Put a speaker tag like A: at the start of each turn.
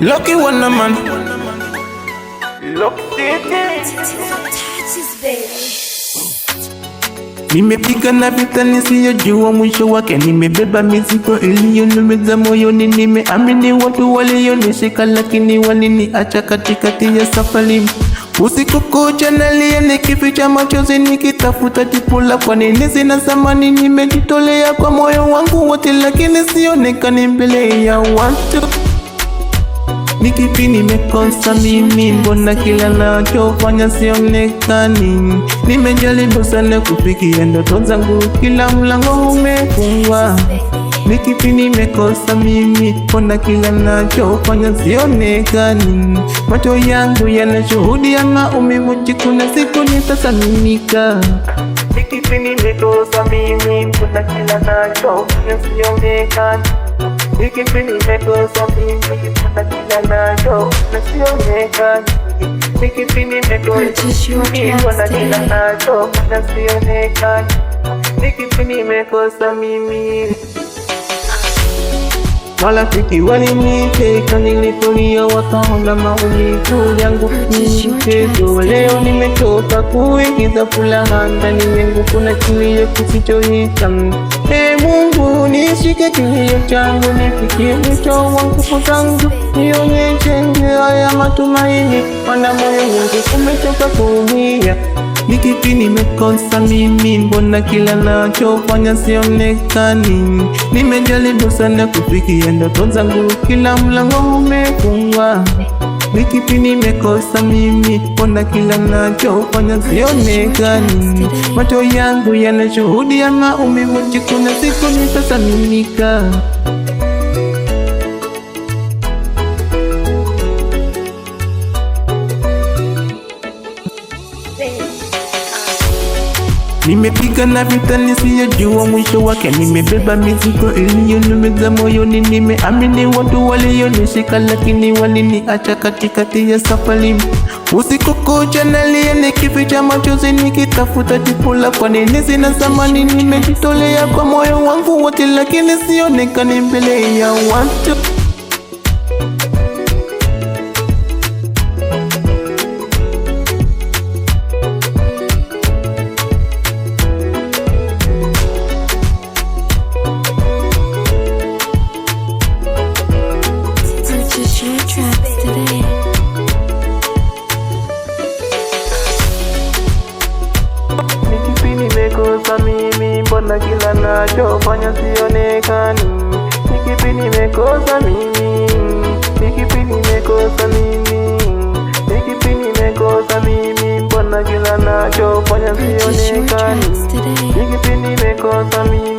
A: Lucky Wonder Man. Nimepigana vita nisiyojua mwisho wake, nimebeba mizigo iliyoniumiza moyoni, nimeamini watu walionishika lakini waliniacha katikati ya safari. Usiku kucha nalia nikificha machozi nikitafuta jibu la kwa nini sina thamani. Nimejitolea kwa moyo wangu wote lakini sionekani mbele ya watu. Ni kipi nimekosa mimi, mbona kila nachofanya sionekani? Nimejaribu sana kufikia ndoto zangu, kila mlango umefungwa. Ni kipi nimekosa mimi, mbona kila nachofanya sionekani? Macho yangu yanashuhudia maumivu, kuna siku nitasalimika. Ni kipi nimekosa mimi, mbona kila nachofanya sionekani? Ni kipi nimekosa mimi, mbona kila nachofanya sionekani? Ni kipi nimekosa mimi, mbona kila nachofanya sionekani? Ni kipi nimekosa mimi? Marafiki waliniteka nilipolia, wakaona maumivu yangu ni mchezo. Leo nimetoka kuingiza furaha ndani yangu, kuna kilio kisichoisha. Ee Mungu nishike kilio changu, nifikie mwisho wa nguvu zangu, nionyeshe njia ya matumaini, maana moyo wangu umechoka kuumia. Ni kipi nimekosa mimi, mbona kila nachofanya sionekani? Nimejaribu sana kufikia ndoto zangu, kila mlango umefungwa. Ni kipi nimekosa mimi, mbona kila nachofanya sionekani? Macho yangu yanashuhudia maumivu, kuna siku nitasalimika. Nimepigana vita nisiyojua mwisho wake, nimebeba mizigo iliyoniumiza moyoni, nimeamini watu walionishika lakini waliniacha katikati ya safari. Usiku kucha nalia nikificha machozi nikitafuta jibu la kwa nini sina thamani. Nimejitolea kwa moyo wangu wote lakini sionekani mbele ya watu. Nimekosa mimi, mbona kila nachofanya sionekani? Ni kipi nimekosa mimi? Ni kipi nimekosa mimi? Ni kipi nimekosa mimi, mbona kila nachofanya sionekani? Ni kipi nimekosa mimi?